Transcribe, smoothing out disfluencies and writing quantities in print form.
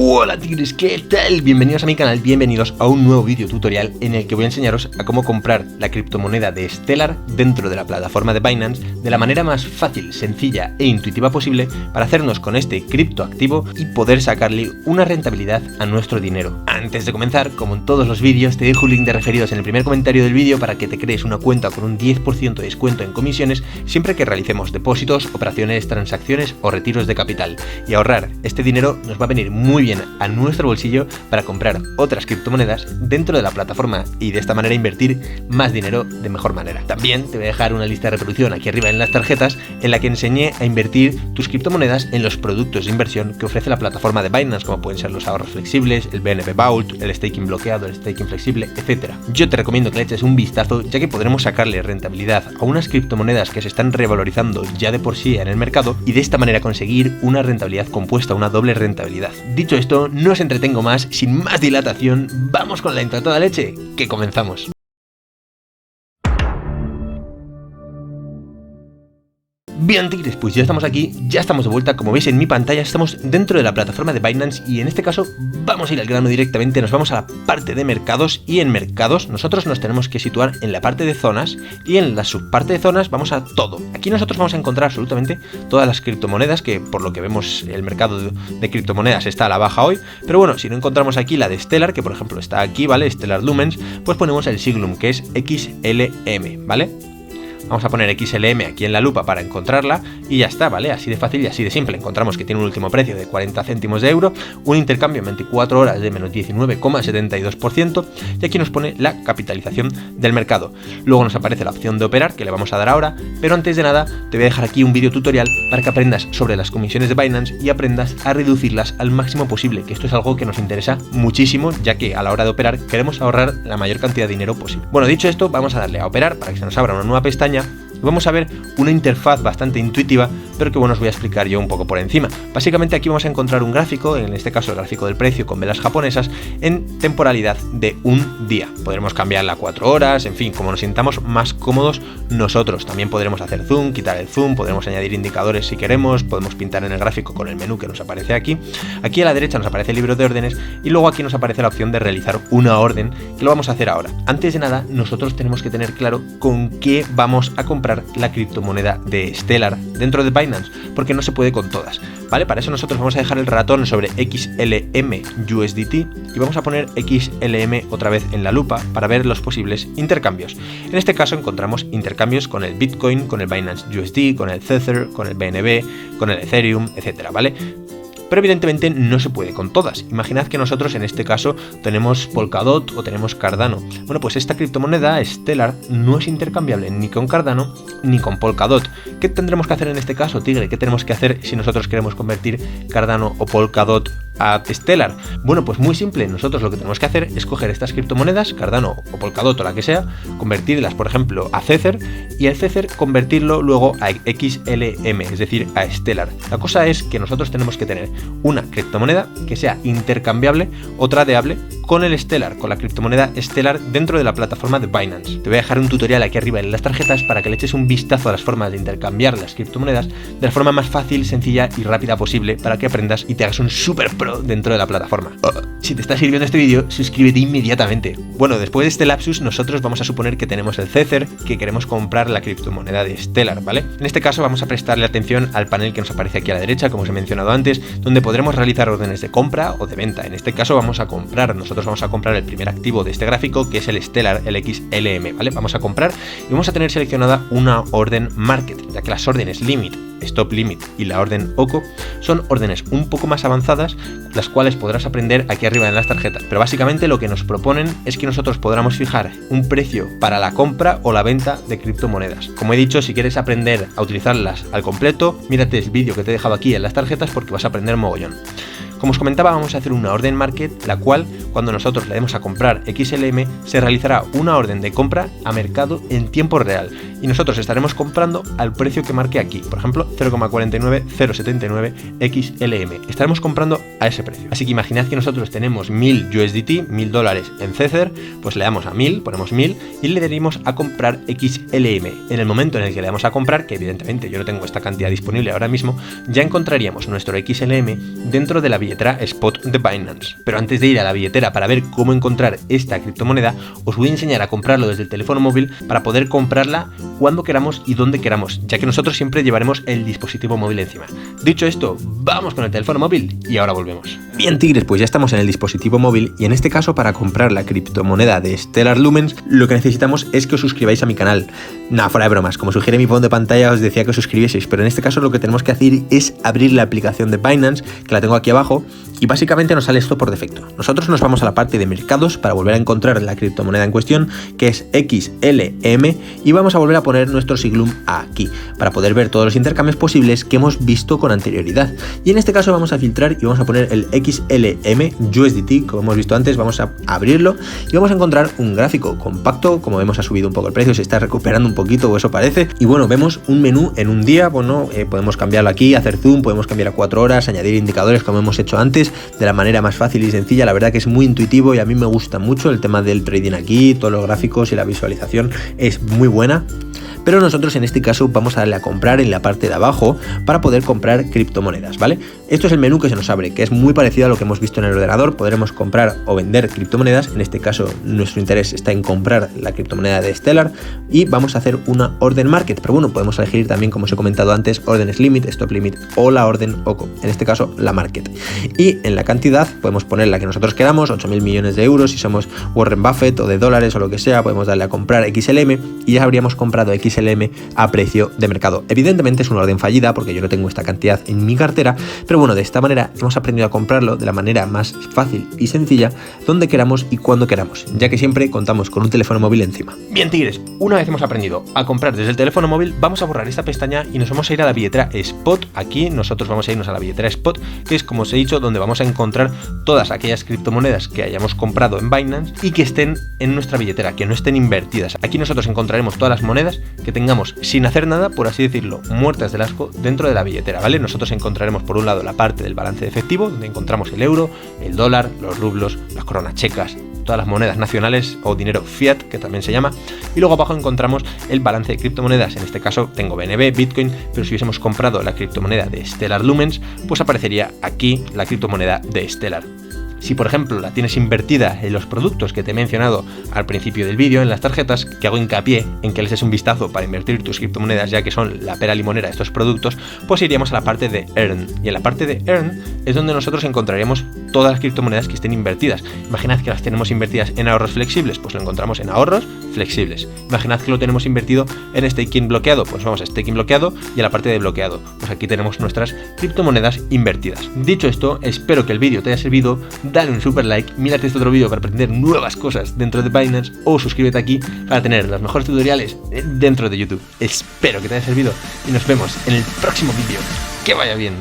Hola tigres, ¿qué tal? Bienvenidos a mi canal, bienvenidos a un nuevo vídeo tutorial en el que voy a enseñaros a cómo comprar la criptomoneda de Stellar dentro de la plataforma de Binance de la manera más fácil, sencilla e intuitiva posible para hacernos con este criptoactivo y poder sacarle una rentabilidad a nuestro dinero. Antes de comenzar, como en todos los vídeos, te dejo un link de referidos en el primer comentario del vídeo para que te crees una cuenta con un 10% de descuento en comisiones siempre que realicemos depósitos, operaciones, transacciones o retiros de capital. Y ahorrar este dinero nos va a venir muy bien a nuestro bolsillo para comprar otras criptomonedas dentro de la plataforma y de esta manera invertir más dinero de mejor manera. También te voy a dejar una lista de reproducción aquí arriba en las tarjetas en la que enseñé a invertir tus criptomonedas en los productos de inversión que ofrece la plataforma de Binance, como pueden ser los ahorros flexibles, el BNB Vault, el staking bloqueado, el staking flexible, etc. Yo te recomiendo que le eches un vistazo, ya que podremos sacarle rentabilidad a unas criptomonedas que se están revalorizando ya de por sí en el mercado y de esta manera conseguir una rentabilidad compuesta, una doble rentabilidad. Dicho esto, no os entretengo más, sin más dilatación, vamos con la intro a toda leche, que comenzamos. Bien tigres, pues ya estamos aquí, ya estamos de vuelta, como veis en mi pantalla estamos dentro de la plataforma de Binance y en este caso vamos a ir al grano directamente, nos vamos a la parte de mercados y en mercados nosotros nos tenemos que situar en la parte de zonas y en la subparte de zonas vamos a todo. Aquí nosotros vamos a encontrar absolutamente todas las criptomonedas que por lo que vemos el mercado de criptomonedas está a la baja hoy, pero bueno, si no encontramos aquí la de Stellar, que por ejemplo está aquí, ¿vale? Stellar Lumens, pues ponemos el siglum que es XLM, ¿vale? Vamos a poner XLM aquí en la lupa para encontrarla y ya está, ¿vale? Así de fácil y así de simple. Encontramos que tiene un último precio de 40 céntimos de euro, un intercambio en 24 horas de menos 19,72% y aquí nos pone la capitalización del mercado. Luego nos aparece la opción de operar que le vamos a dar ahora, pero antes de nada te voy a dejar aquí un vídeo tutorial para que aprendas sobre las comisiones de Binance y aprendas a reducirlas al máximo posible, que esto es algo que nos interesa muchísimo, ya que a la hora de operar queremos ahorrar la mayor cantidad de dinero posible. Bueno, dicho esto, vamos a darle a operar para que se nos abra una nueva pestaña. Y vamos a ver una interfaz bastante intuitiva, pero que bueno, os voy a explicar yo un poco por encima. Básicamente aquí vamos a encontrar un gráfico, en este caso el gráfico del precio con velas japonesas, en temporalidad de un día. Podremos cambiarla a 4 horas, en fin, como nos sintamos más cómodos nosotros. También podremos hacer zoom, quitar el zoom, podremos añadir indicadores si queremos, podemos pintar en el gráfico con el menú que nos aparece aquí. Aquí a la derecha nos aparece el libro de órdenes y luego aquí nos aparece la opción de realizar una orden, que lo vamos a hacer ahora. Antes de nada, nosotros tenemos que tener claro con qué vamos a comprar la criptomoneda de Stellar dentro de Binance, porque no se puede con todas, ¿vale? Para eso nosotros vamos a dejar el ratón sobre XLM USDT y vamos a poner XLM otra vez en la lupa para ver los posibles intercambios. En este caso encontramos intercambios con el Bitcoin, con el Binance USD, con el Tether, con el BNB, con el Ethereum, etcétera, ¿vale? Pero evidentemente no se puede con todas. Imaginad que nosotros en este caso tenemos Polkadot o tenemos Cardano. Bueno, pues esta criptomoneda Stellar no es intercambiable ni con Cardano ni con Polkadot. ¿Qué tendremos que hacer en este caso, tigre? ¿Qué tenemos que hacer si nosotros queremos convertir Cardano o Polkadot a Stellar? Bueno, pues muy simple. Nosotros lo que tenemos que hacer es coger estas criptomonedas, Cardano o Polkadot o la que sea, convertirlas, por ejemplo, a Tether y el Tether convertirlo luego a XLM, es decir, a Stellar. La cosa es que nosotros tenemos que tener una criptomoneda que sea intercambiable o tradeable con el Stellar, con la criptomoneda Stellar dentro de la plataforma de Binance. Te voy a dejar un tutorial aquí arriba en las tarjetas para que le eches un vistazo a las formas de intercambiar las criptomonedas de la forma más fácil, sencilla y rápida posible para que aprendas y te hagas un super pro dentro de la plataforma. Si te está sirviendo este vídeo, suscríbete inmediatamente. Bueno, después de este lapsus, nosotros vamos a suponer que tenemos el Tether, que queremos comprar la criptomoneda de Stellar, ¿vale? En este caso vamos a prestarle atención al panel que nos aparece aquí a la derecha, como os he mencionado antes, donde podremos realizar órdenes de compra o de venta. En este caso vamos a comprar, nosotros vamos a comprar el primer activo de este gráfico, que es el Stellar, el XLM, ¿vale? Vamos a comprar y vamos a tener seleccionada una orden market, ya que las órdenes limit, stop limit y la orden OCO son órdenes un poco más avanzadas, las cuales podrás aprender aquí arriba en las tarjetas. Pero básicamente lo que nos proponen es que nosotros podamos fijar un precio para la compra o la venta de criptomonedas. Como he dicho, si quieres aprender a utilizarlas al completo, mírate el vídeo que te he dejado aquí en las tarjetas porque vas a aprender mogollón. Como os comentaba, vamos a hacer una orden market, la cual cuando nosotros le demos a comprar XLM se realizará una orden de compra a mercado en tiempo real. y nosotros estaremos comprando al precio que marque aquí, por ejemplo 0,49079 XLM, estaremos comprando a ese precio. Así que imaginad que nosotros tenemos 1000 USDT, $1000 en Tether, pues le damos a 1000, ponemos 1000 y le daríamos a comprar XLM. En el momento en el que le damos a comprar, que evidentemente yo no tengo esta cantidad disponible ahora mismo, ya encontraríamos nuestro XLM dentro de la billetera Spot de Binance. Pero antes de ir a la billetera para ver cómo encontrar esta criptomoneda, os voy a enseñar a comprarlo desde el teléfono móvil para poder comprarla cuando queramos y donde queramos, ya que nosotros siempre llevaremos el dispositivo móvil encima. Dicho esto, vamos con el teléfono móvil y ahora volvemos. Bien, tigres, pues ya estamos en el dispositivo móvil y en este caso para comprar la criptomoneda de Stellar Lumens lo que necesitamos es que os suscribáis a mi canal. Nada, fuera de bromas, como sugiere mi fondo de pantalla os decía que os suscribieseis, pero en este caso lo que tenemos que hacer es abrir la aplicación de Binance, que la tengo aquí abajo, y básicamente nos sale esto por defecto. Nosotros nos vamos a la parte de mercados para volver a encontrar la criptomoneda en cuestión, que es XLM, y vamos a volver a poner nuestro siglum aquí, para poder ver todos los intercambios posibles que hemos visto con anterioridad. Y en este caso vamos a filtrar y vamos a poner el XLM USDT, como hemos visto antes, vamos a abrirlo y vamos a encontrar un gráfico compacto. Como vemos, ha subido un poco el precio, se está recuperando un poquito, o eso parece. Y bueno, vemos un menú en un día, bueno, podemos cambiarlo aquí, hacer zoom, podemos cambiar a 4 horas, añadir indicadores como hemos hecho antes, de la manera más fácil y sencilla. La verdad que es muy intuitivo y a mí me gusta mucho el tema del trading aquí, todos los gráficos y la visualización es muy buena. Pero nosotros en este caso vamos a darle a comprar en la parte de abajo para poder comprar criptomonedas, ¿vale? Esto es el menú que se nos abre, que es muy parecido a lo que hemos visto en el ordenador. Podremos comprar o vender criptomonedas. En este caso nuestro interés está en comprar la criptomoneda de Stellar y vamos a hacer una orden market, pero bueno, podemos elegir también, como os he comentado antes, órdenes limit, stop limit o la orden OCO, en este caso la market. Y en la cantidad podemos poner la que nosotros queramos, 8.000 millones de euros, si somos Warren Buffett, o de dólares o lo que sea, podemos darle a comprar XLM y ya habríamos comprado XLM a precio de mercado. Evidentemente es una orden fallida porque yo no tengo esta cantidad en mi cartera, pero bueno, de esta manera hemos aprendido a comprarlo de la manera más fácil y sencilla, donde queramos y cuando queramos, ya que siempre contamos con un teléfono móvil encima. Bien, tigres, una vez hemos aprendido a comprar desde el teléfono móvil, vamos a borrar esta pestaña y nos vamos a ir a la billetera Spot. Aquí nosotros vamos a irnos a la billetera Spot, que es, como os he dicho, donde vamos a encontrar todas aquellas criptomonedas que hayamos comprado en Binance y que estén en nuestra billetera, que no estén invertidas. Aquí nosotros encontraremos todas las monedas que tengamos sin hacer nada, por así decirlo, muertas del asco dentro de la billetera, ¿vale? Nosotros encontraremos por un lado la parte del balance de efectivo, donde encontramos el euro, el dólar, los rublos, las coronas checas, todas las monedas nacionales o dinero fiat, que también se llama, y luego abajo encontramos el balance de criptomonedas. En este caso tengo BNB, Bitcoin, pero si hubiésemos comprado la criptomoneda de Stellar Lumens, pues aparecería aquí la criptomoneda de Stellar. Si por ejemplo la tienes invertida en los productos que te he mencionado al principio del vídeo, en las tarjetas, que hago hincapié en que les des un vistazo para invertir tus criptomonedas, ya que son la pera limonera de estos productos, pues iríamos a la parte de Earn. Y en la parte de Earn es donde nosotros encontraremos todas las criptomonedas que estén invertidas. Imaginad que las tenemos invertidas en ahorros flexibles, pues lo encontramos en ahorros flexibles. Imaginad que lo tenemos invertido en staking bloqueado, pues vamos a staking bloqueado y a la parte de bloqueado. Pues aquí tenemos nuestras criptomonedas invertidas. Dicho esto, espero que el vídeo te haya servido. Dale un super like, mírate este otro vídeo para aprender nuevas cosas dentro de Binance o suscríbete aquí para tener los mejores tutoriales dentro de YouTube. Espero que te haya servido y nos vemos en el próximo vídeo. Que vaya bien.